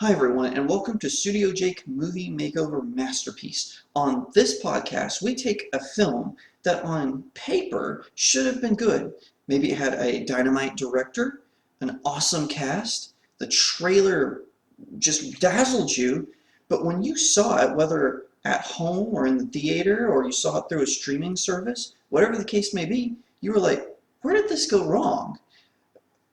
Hi everyone, and welcome to Studio Jake Movie Makeover Masterpiece. On this podcast, we take a film that on paper should have been good. Maybe it had a dynamite director, an awesome cast, the trailer just dazzled you, but when you saw it, whether at home or in the theater or you saw it through a streaming service, whatever the case may be, you were like, where did this go wrong?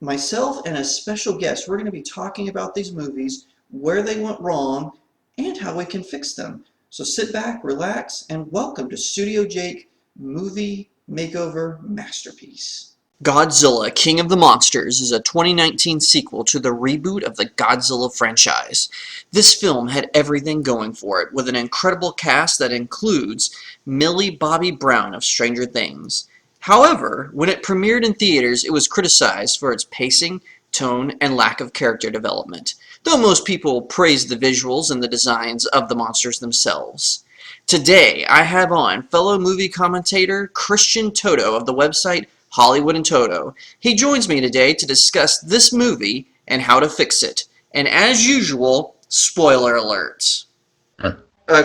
Myself and a special guest, we're going to be talking about these movies, where they went wrong, and how we can fix them. So sit back, relax, and welcome to Studio Jake Movie Makeover Masterpiece. Godzilla King of the Monsters is a 2019 sequel to the reboot of the Godzilla franchise. This film had everything going for it, with an incredible cast that includes Millie Bobby Brown of Stranger Things. However, when it premiered in theaters, it was criticized for its pacing, tone, and lack of character development, though most people praised the visuals and the designs of the monsters themselves. Today, I have on fellow movie commentator Christian Toto of the website Hollywood and Toto. He joins me today to discuss this movie and how to fix it. And as usual, spoiler alerts.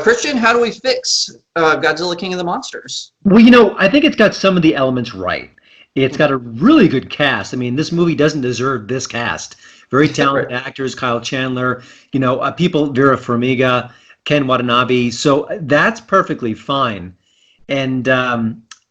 Christian, how do we fix Godzilla King of the Monsters? Well, I think it's got some of the elements right. It's got a really good cast. I mean, this movie doesn't deserve this cast. Very talented actors, Kyle Chandler, people, Vera Farmiga, Ken Watanabe. So that's perfectly fine. And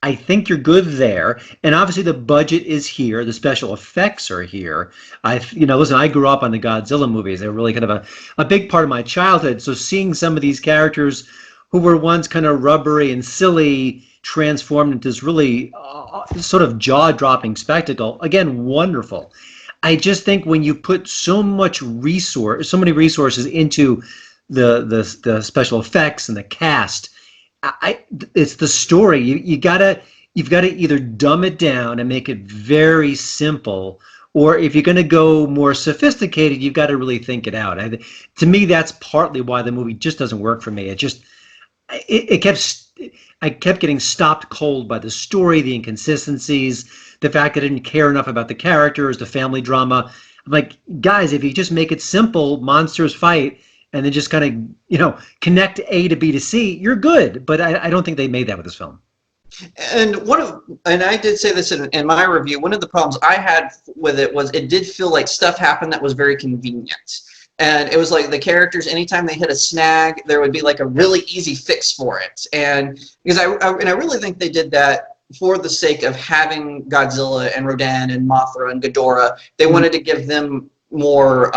I think you're good there. And obviously the budget is here. The special effects are here. Listen, I grew up on the Godzilla movies. They were really kind of a big part of my childhood. So seeing some of these characters who were once kind of rubbery and silly transformed into this really sort of jaw-dropping spectacle, again, wonderful. I just think when you put so many resources into the special effects and the cast, it's the story. You've got to either dumb it down and make it very simple, or if you're going to go more sophisticated, you've got to really think it out. To me, that's partly why the movie just doesn't work for me. I kept getting stopped cold by the story, the inconsistencies, the fact that I didn't care enough about the characters, the family drama. I'm like, guys, if you just make it simple, monsters fight, and then just kind of, connect A to B to C, you're good. But I don't think they made that with this film. And I did say this in my review, one of the problems I had with it was it did feel like stuff happened that was very convenient. And it was like the characters, anytime they hit a snag, there would be like a really easy fix for it. And because I really think they did that for the sake of having Godzilla and Rodan and Mothra and Ghidorah. They wanted to give them more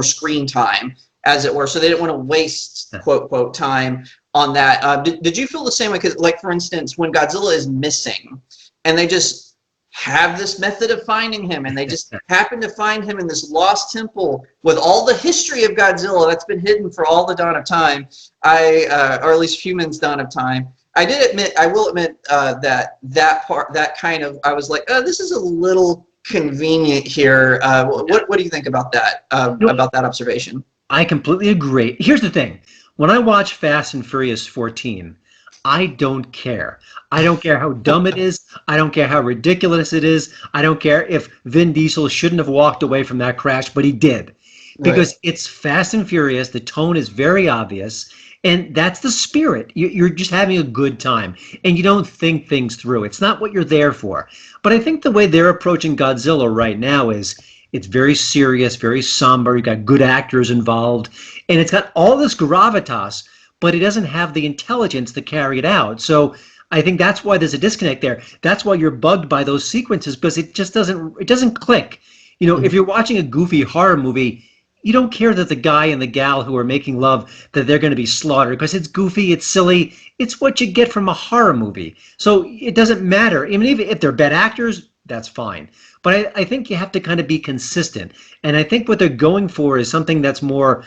screen time, as it were. So they didn't want to waste quote time on that. Did you feel the same way? Because, like, for instance, when Godzilla is missing, and they just have this method of finding him, and they just happen to find him in this lost temple with all the history of Godzilla that's been hidden for all the dawn of time, or at least humans' dawn of time. I will admit that kind of, I was like, oh, this is a little convenient here. What do you think about that? About that observation? I completely agree. Here's the thing. When I watch Fast and Furious 14, I don't care. I don't care how dumb it is. I don't care how ridiculous it is. I don't care if Vin Diesel shouldn't have walked away from that crash, but he did. Because it's Fast and Furious. The tone is very obvious. And that's the spirit. You're just having a good time. And you don't think things through. It's not what you're there for. But I think the way they're approaching Godzilla right now is it's very serious, very somber. You got good actors involved. And it's got all this gravitas, but it doesn't have the intelligence to carry it out. So I think that's why there's a disconnect there. That's why you're bugged by those sequences, because it doesn't click. If you're watching a goofy horror movie, you don't care that the guy and the gal who are making love, that they're going to be slaughtered, because it's goofy, it's silly. It's what you get from a horror movie. So it doesn't matter. Even if they're bad actors, that's fine. But I think you have to kind of be consistent. And I think what they're going for is something that's more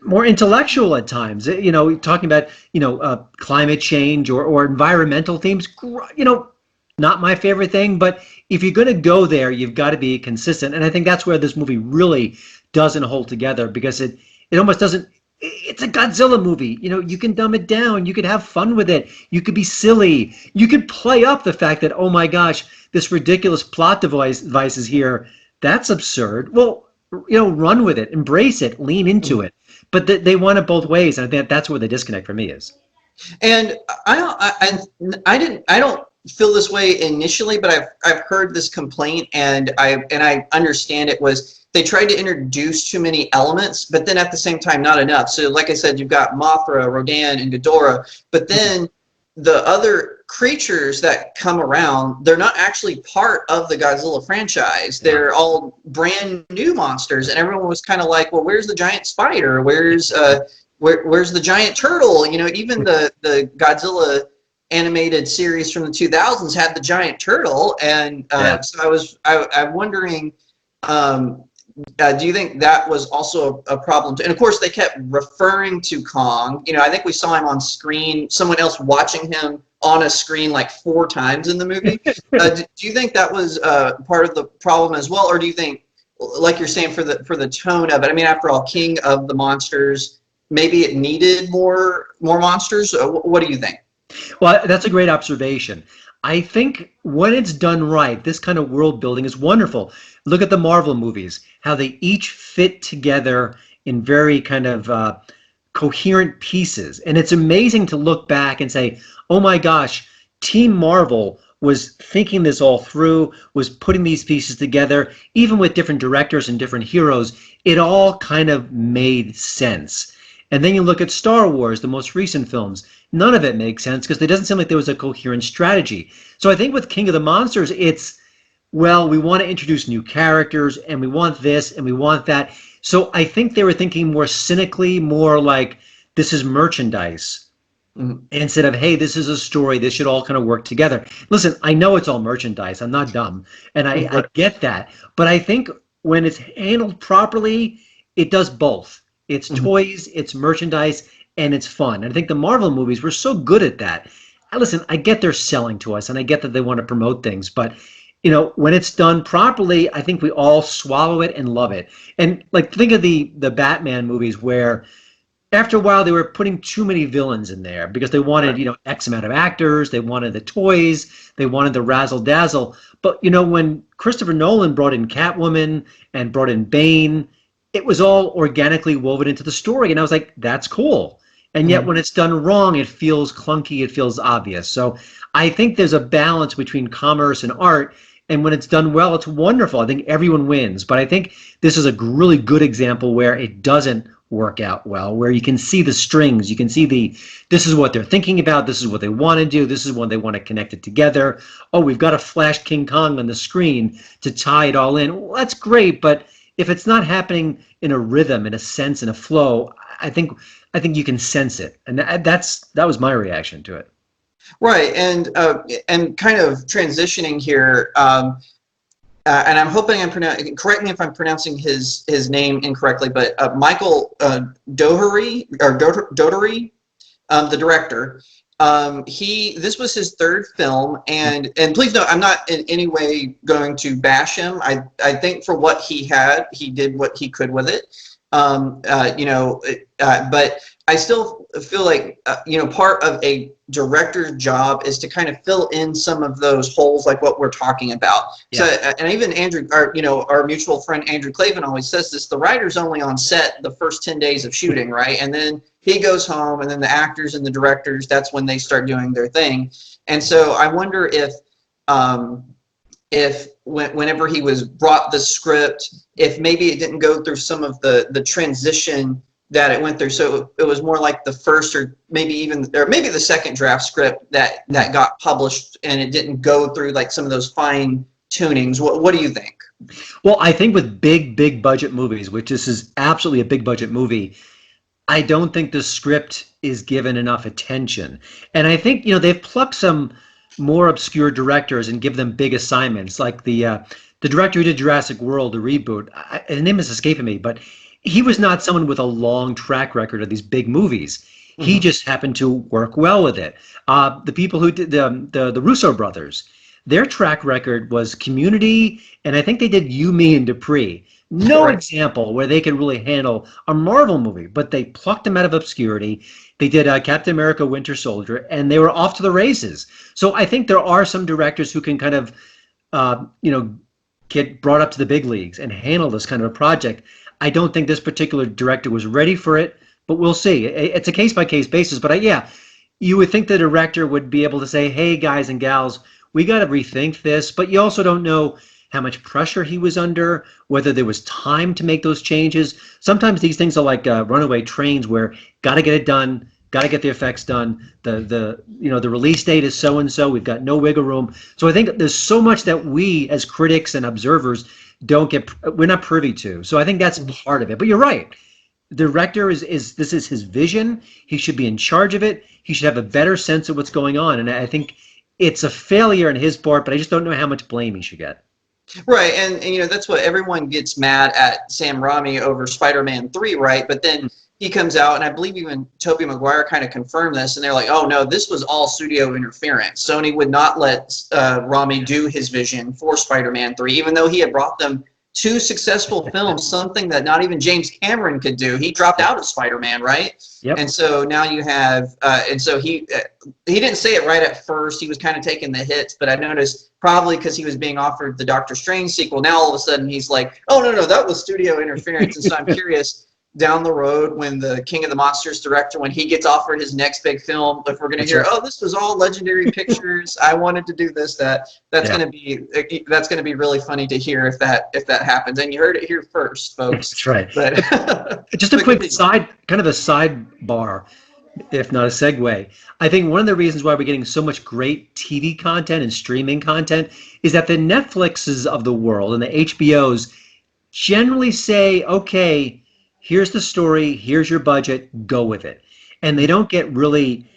intellectual at times, talking about, climate change or environmental themes, not my favorite thing, but if you're going to go there, you've got to be consistent. And I think that's where this movie really doesn't hold together, because it almost doesn't. It's a Godzilla movie. You can dumb it down. You could have fun with it. You could be silly. You could play up the fact that, oh my gosh, this ridiculous plot device is here. That's absurd. Well, run with it, embrace it, lean into it. But they want it both ways, and I think that's where the disconnect for me is. And I don't feel this way initially, but I've heard this complaint, and I understand it was they tried to introduce too many elements, but then at the same time not enough. So like I said, you've got Mothra, Rodan, and Ghidorah, but then the other creatures that come around, they're not actually part of the Godzilla franchise. They're all brand new monsters, and everyone was kind of like, well, where's the giant spider? Where's the giant turtle? Even the Godzilla animated series from the 2000s had the giant turtle, and so I'm wondering, do you think that was also a problem? And of course, they kept referring to Kong. I think we saw him on screen, someone else watching him on a screen like 4 times in the movie. Do you think that was part of the problem as well, or do you think, like you're saying, for the tone of it? I mean, after all, King of the Monsters, maybe it needed more monsters. What do you think? Well, that's a great observation. I think when it's done right, this kind of world building is wonderful. Look at the Marvel movies, how they each fit together in very kind of coherent pieces. And it's amazing to look back and say, oh my gosh, Team Marvel was thinking this all through, was putting these pieces together, even with different directors and different heroes. It all kind of made sense. And then you look at Star Wars, the most recent films. None of it makes sense because it doesn't seem like there was a coherent strategy. So I think with King of the Monsters, it's, well, we want to introduce new characters, and we want this, and we want that. So I think they were thinking more cynically, more like, this is merchandise. Instead of, hey, this is a story, this should all kind of work together. Listen, I know it's all merchandise. I'm not dumb. And I get that. But I think when it's handled properly, it does both. It's toys, it's merchandise, and it's fun. And I think the Marvel movies were so good at that. And listen, I get they're selling to us, and I get that they want to promote things, but when it's done properly, I think we all swallow it and love it. And like, think of the Batman movies where after a while they were putting too many villains in there because they wanted, X amount of actors, they wanted the toys, they wanted the razzle dazzle. But when Christopher Nolan brought in Catwoman and brought in Bane, it was all organically woven into the story, and I was like, that's cool. And yet when it's done wrong, it feels clunky, it feels obvious. So I think there's a balance between commerce and art, and when it's done well, it's wonderful. I think everyone wins. But I think this is a really good example where it doesn't work out well, where you can see the strings, you can see this is what they're thinking about, this is what they want to do, this is when they want to connect it together. Oh, we've got to flash King Kong on the screen to tie it all in. Well, that's great, but if it's not happening in a rhythm, in a sense, in a flow, I think you can sense it, and that was my reaction to it. Right, and kind of transitioning here, and I'm hoping I'm pronouncing. Correct me if I'm pronouncing his name incorrectly, but Michael Dougherty, the director. This was his 3rd film, and please note, I'm not in any way going to bash him. I think for what he had, he did what he could with it. But I still feel like part of a director's job is to kind of fill in some of those holes, like what we're talking about. Yeah. So, and even Andrew, our mutual friend Andrew Clavin always says this: the writer's only on set the first 10 days of shooting, right? And then he goes home, and then the actors and the directors, that's when they start doing their thing. And so I wonder if whenever he was brought the script, if maybe it didn't go through some of the transition that it went through, so it was more like the first or maybe the second draft script that got published, and it didn't go through like some of those fine tunings. What do you think? Well, I think with big budget movies, which this is absolutely a big budget movie, I don't think the script is given enough attention. And I think they've plucked some more obscure directors and give them big assignments, like the director who did Jurassic World, the reboot. His name is escaping me, but he was not someone with a long track record of these big movies. He just happened to work well with it. The people who did the Russo brothers, their track record was Community, and I think they did You, Me, and Dupree. No example where they could really handle a Marvel movie, but they plucked them out of obscurity. They did Captain America: Winter Soldier, and they were off to the races. So I think there are some directors who can kind of, get brought up to the big leagues and handle this kind of a project. I don't think this particular director was ready for it, but we'll see. It's a case by case basis. But yeah, you would think the director would be able to say, hey, guys and gals, we got to rethink this. But you also don't know how much pressure he was under, whether there was time to make those changes. Sometimes these things are like runaway trains where got to get it done, got to get the effects done. The release date is so and so. We've got no wiggle room. So I think there's so much that we as critics and observers we're not privy to. So I think that's part of it. But you're right. The director this is his vision. He should be in charge of it. He should have a better sense of what's going on. And I think it's a failure on his part, but I just don't know how much blame he should get. Right, and that's what everyone gets mad at Sam Raimi over Spider-Man 3, right? But then he comes out, and I believe even Tobey Maguire kind of confirmed this, and they're like, oh no, this was all studio interference. Sony would not let Raimi do his vision for Spider-Man 3, even though he had brought them 2 successful films, something that not even James Cameron could do. He dropped out of Spider-Man, right? Yep. And so now you have, and so he didn't say it right at first. He was kind of taking the hits, but I noticed probably because he was being offered the Doctor Strange sequel. Now all of a sudden he's like, oh no, that was studio interference. And so I'm curious down the road when the King of the Monsters director, when he gets offered his next big film, if we're going to hear, oh, this was all Legendary Pictures, I wanted to do this, that's going to be really funny to hear if that happens. And you heard it here first, folks. That's right. But just a quick sidebar, if not a segue. I think one of the reasons why we're getting so much great TV content and streaming content is that the Netflixes of the world and the HBOs generally say, okay, here's the story, here's your budget, go with it. And they don't get really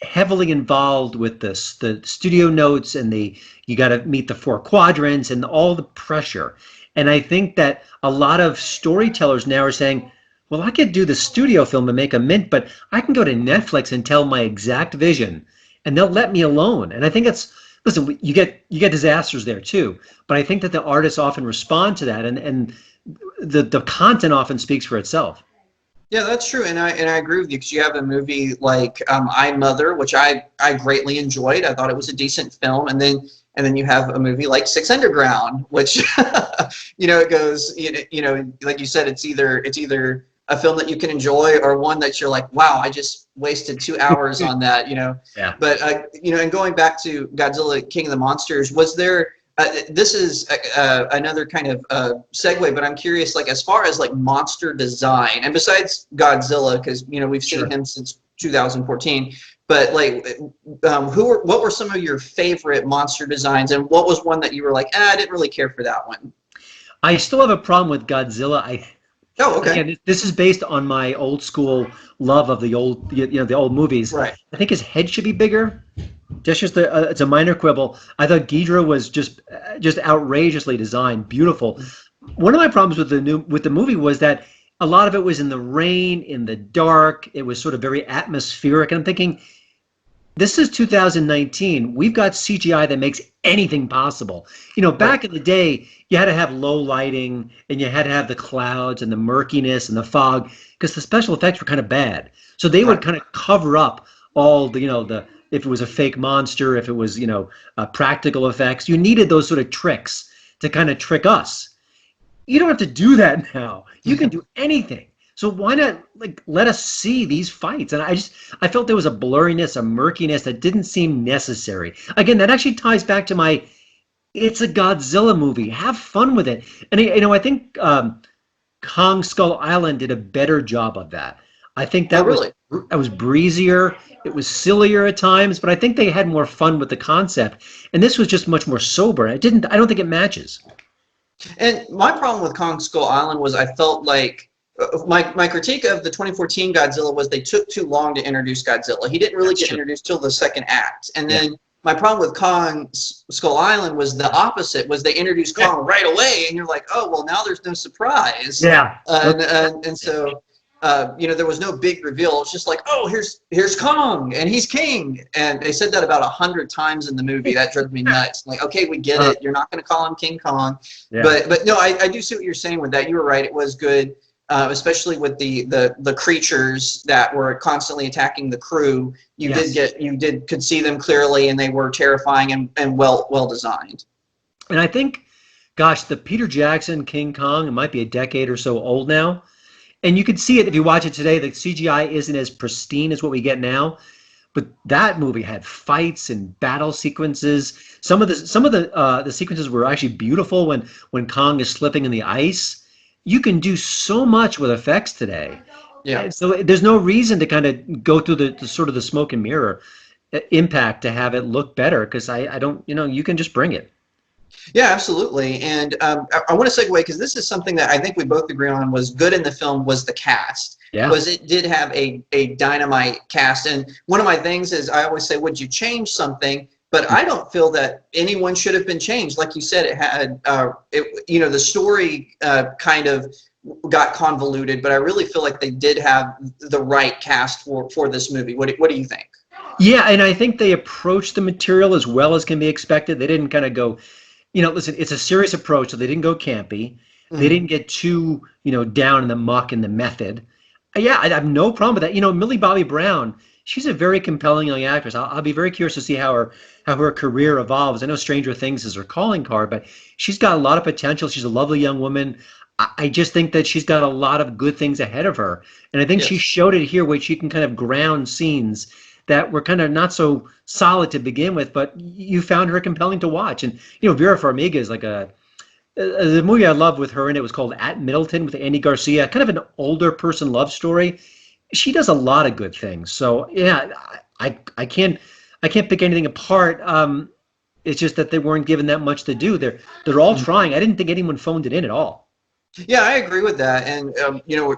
heavily involved with the studio notes and you got to meet the 4 quadrants and all the pressure. And I think that a lot of storytellers now are saying, well, I could do the studio film and make a mint, but I can go to Netflix and tell my exact vision and they'll let me alone. And I think listen, you get disasters there too, but I think that the artists often respond to that and the content often speaks for itself. Yeah, that's true, and I agree with you because you have a movie like I, Mother, which I greatly enjoyed. I thought it was a decent film, and then you have a movie like Six Underground, which it goes like you said, it's either a film that you can enjoy or one that you're like, wow, I just wasted 2 hours on that, Yeah. But and going back to Godzilla King of the Monsters, was there? This is another kind of segue, but I'm curious, like as far as like monster design, and besides Godzilla, because we've seen him since 2014, but like what were some of your favorite monster designs, and what was one that you were like, I didn't really care for that one? I still have a problem with Godzilla. Oh, okay. Again, this is based on my old school love of the old, the old movies. Right. I think his head should be bigger. It's a minor quibble. I thought Ghidorah was just outrageously designed, beautiful. One of my problems with the movie was that a lot of it was in the rain, in the dark. It was sort of very atmospheric. And I'm thinking, this is 2019. We've got CGI that makes anything possible. Back in the day, you had to have low lighting and you had to have the clouds and the murkiness and the fog because the special effects were kind of bad. So they would kind of cover up all the if it was a fake monster, if it was practical effects. You needed those sort of tricks to kind of trick us. You don't have to do that now. You can do anything. So why not let us see these fights? And I felt there was a blurriness, a murkiness that didn't seem necessary. Again, that actually ties back to it's a Godzilla movie. Have fun with it. And I think Kong Skull Island did a better job of that. I think that was breezier. It was sillier at times, but I think they had more fun with the concept. And this was just much more sober. I don't think it matches. And my problem with Kong Skull Island was I felt like my critique of the 2014 Godzilla was they took too long to introduce Godzilla. He didn't really get introduced till the second act. And then my problem with Kong Skull Island was the opposite, was they introduced Kong right away, and you're like, oh, well, now there's no surprise. Yeah. And so, there was no big reveal. It's just like, oh, here's Kong, and he's king. And they said that about 100 times in the movie. That drove me nuts. Like, okay, we get it. You're not going to call him King Kong. Yeah. But no, I do see what you're saying with that. You were right. It was good. Especially with the creatures that were constantly attacking the crew, you could see them clearly, and they were terrifying and well designed. And I think Gosh, the Peter Jackson King Kong, it might be a decade or so old now. And you can see it if you watch it today. The CGI isn't as pristine as what we get now, but that movie had fights and battle sequences. Some of the sequences were actually beautiful when Kong is slipping in the ice. You can do so much with effects today. Yeah. And so there's no reason to kind of go through the sort of the smoke and mirror impact to have it look better because I don't, you can just bring it. Yeah, absolutely. And I want to segue because this is something that I think we both agree on was good in the film was the cast. Yeah. Was it did have a dynamite cast. And one of my things is I always say, would you change something? But I don't feel that anyone should have been changed. Like you said, it had, the story kind of got convoluted, but I really feel like they did have the right cast for this movie. What do you think? Yeah, and I think they approached the material as well as can be expected. They didn't kind of go, listen, it's a serious approach, so they didn't go campy. They didn't get too, down in the muck in the method. Yeah, I have no problem with that. Millie Bobby Brown, she's a very compelling young actress. I'll be very curious to see how her career evolves. I know Stranger Things is her calling card, but she's got a lot of potential. She's a lovely young woman. I just think that she's got a lot of good things ahead of her. And I think she Yes. showed it here where she can kind of ground scenes that were kind of not so solid to begin with, but you found her compelling to watch. And, Vera Farmiga is like the movie I love with her, and it was called At Middleton with Andy Garcia, kind of an older person love story. She does a lot of good things. So yeah, I can't pick anything apart. It's just that they weren't given that much to do. They're all trying. I didn't think anyone phoned it in at all. Yeah, I agree with that. And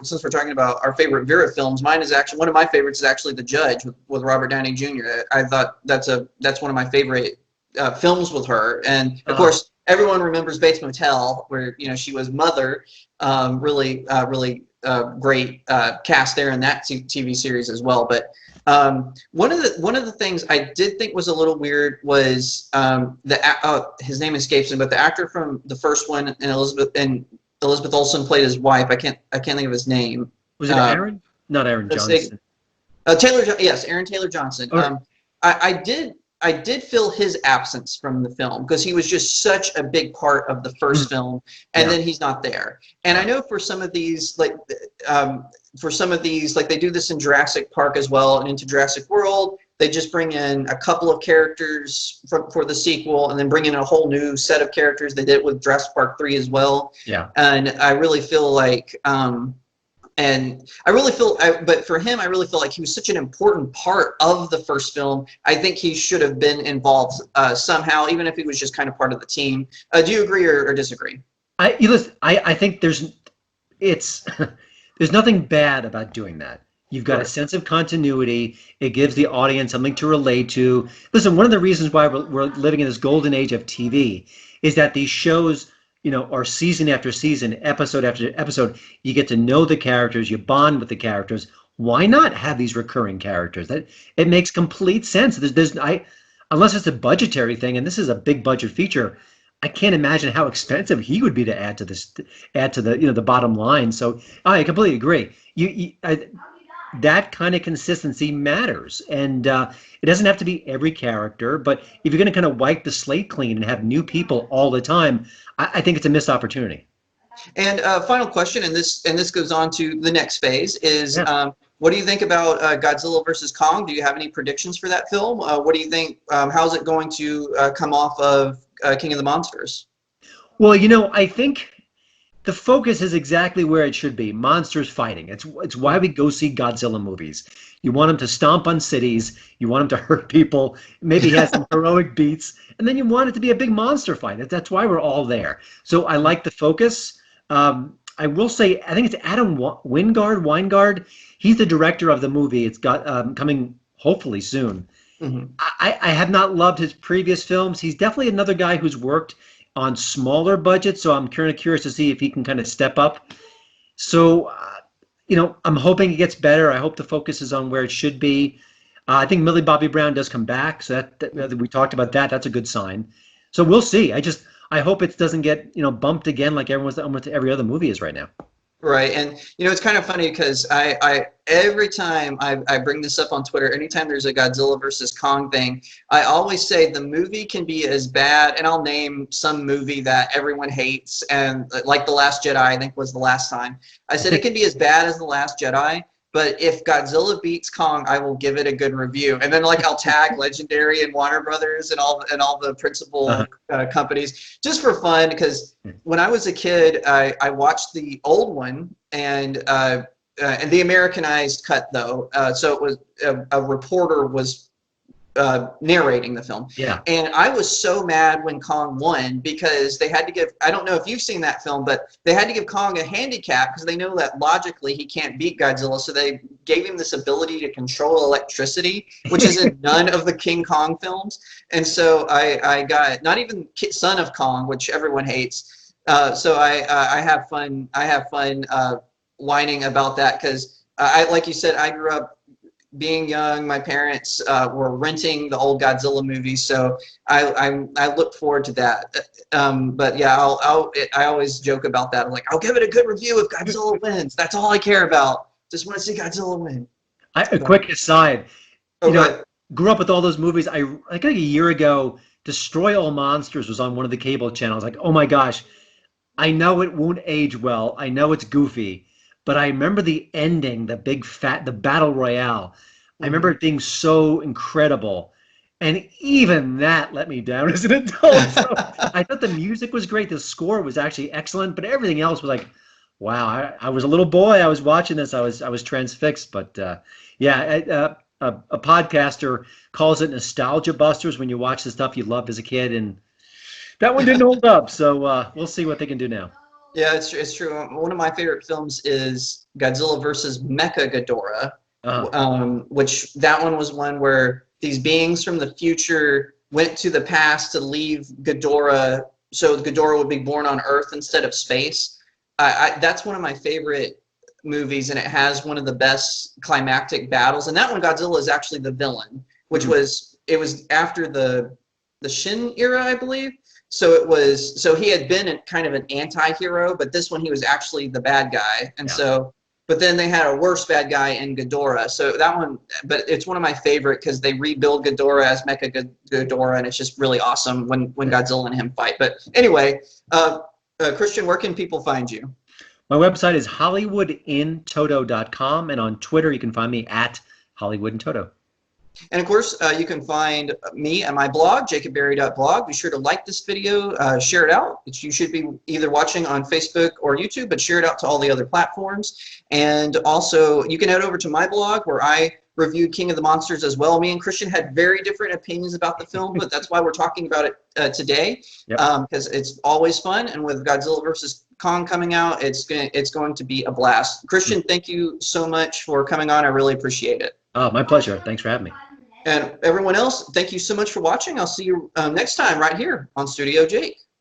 since we're talking about our favorite Vera films, mine is actually one of my favorites is actually The Judge with Robert Downey Jr. I thought that's one of my favorite films with her. And of course, everyone remembers Bates Motel, where she was Mother. Really great cast there in that TV series as well. But one of the things I did think was a little weird was his name escapes me, but the actor from the first one and Elizabeth Olsen played his wife. I can't think of his name. Was it Aaron? Not Aaron Johnson. Yes, Aaron Taylor Johnson. Okay. I did feel his absence from the film because he was just such a big part of the first film, and then he's not there. And I know for some of these, like they do this in Jurassic Park as well, and into Jurassic World, they just bring in a couple of characters for the sequel, and then bring in a whole new set of characters. They did it with Jurassic Park 3 as well. Yeah. And I really feel like. But for him, I really feel like he was such an important part of the first film. I think he should have been involved somehow, even if he was just kind of part of the team. Do you agree or disagree? I think there's nothing bad about doing that. You've got a sense of continuity. It gives the audience something to relate to. Listen, one of the reasons why we're living in this golden age of TV is that these shows, are season after season, episode after episode. You get to know the characters, you bond with the characters. Why not have these recurring characters? That it makes complete sense. Unless it's a budgetary thing, and this is a big budget feature, I can't imagine how expensive he would be to add to the the bottom line. So I completely agree. That kind of consistency matters, and it doesn't have to be every character. But if you're going to kind of wipe the slate clean and have new people all the time, I think it's a missed opportunity. And final question, and this goes on to the next phase is what do you think about Godzilla versus Kong? Do you have any predictions for that film? What do you think? How's it going to come off of King of the Monsters? Well, I think the focus is exactly where it should be. Monsters fighting. It's why we go see Godzilla movies. You want him to stomp on cities. You want him to hurt people. Maybe he has some heroic beats. And then you want it to be a big monster fight. That's why we're all there. So I like the focus. I will say, I think it's Adam Weingard. He's the director of the movie. It's got coming hopefully soon. Mm-hmm. I have not loved his previous films. He's definitely another guy who's worked on smaller budgets, so I'm kind of curious to see if he can kind of step up. So, I'm hoping it gets better. I hope the focus is on where it should be. I think Millie Bobby Brown does come back, so that we talked about that. That's a good sign. So we'll see. I hope it doesn't get bumped again like everyone's almost every other movie is right now. Right, and it's kind of funny because I every time I bring this up on Twitter, anytime there's a Godzilla versus Kong thing, I always say the movie can be as bad, and I'll name some movie that everyone hates, and like The Last Jedi, I think was the last time. I said it can be as bad as The Last Jedi, but if Godzilla beats Kong, I will give it a good review, and then like I'll tag Legendary and Warner Brothers and all the Uh-huh. principal companies just for fun because when I was a kid, I watched the old one and the Americanized cut though. So it was a reporter was narrating the film, Yeah. and I was so mad when Kong won because they had to give. I don't know if you've seen that film, but they had to give Kong a handicap because they know that logically he can't beat Godzilla. So they gave him this ability to control electricity, which is in none of the King Kong films. And so I got not even Son of Kong, which everyone hates. So I have fun. I have fun whining about that because I, like you said, I grew up being young. My parents were renting the old Godzilla movies, so I look forward to that. But yeah, I always joke about that. I'm like, I'll give it a good review if Godzilla wins. That's all I care about. Just want to see Godzilla win. A quick aside, Oh, I good. grew up with all those movies. I think a year ago, Destroy All Monsters was on one of the cable channels. Like, oh my gosh, I know it won't age well. I know it's goofy, but I remember the ending, the battle royale. I remember Mhm. it being so incredible. And even that let me down as an adult. So I thought the music was great. The score was actually excellent, but everything else was like, wow. I was a little boy. I was watching this. I was transfixed. But yeah, a podcaster calls it nostalgia busters when you watch the stuff you loved as a kid, and that one didn't hold up. So we'll see what they can do now. Yeah, it's true. One of my favorite films is Godzilla versus Mecha Ghidorah, Uh, which that one was one where these beings from the future went to the past to leave Ghidorah, so Ghidorah would be born on Earth instead of space. That's one of my favorite movies, and it has one of the best climactic battles. And that one, Godzilla is actually the villain, which mhm, was it was after the Shin era, I believe. So he had been kind of an anti-hero, but this one he was actually the bad guy. And yeah. so but then they had a worse bad guy in Ghidorah. So that one, but it's one of my favorite because they rebuild Ghidorah as Mecha Ghidorah, and it's just really awesome when Godzilla and him fight. But anyway, Christian, where can people find you? My website is hollywoodintoto.com, and on Twitter you can find me at hollywoodintoto. And of course, you can find me at my blog, jacobberry.blog. Be sure to like this video, share it out. You should be either watching on Facebook or YouTube, but share it out to all the other platforms. And also, you can head over to my blog where I reviewed King of the Monsters as well. Me and Christian had very different opinions about the film, but that's why we're talking about it today, Yep. because it's always fun. And with Godzilla versus Kong coming out, it's going to be a blast. Christian, thank you so much for coming on. I really appreciate it. Oh, my pleasure. Thanks for having me. And everyone else, thank you so much for watching. I'll see you next time right here on Studio Jake.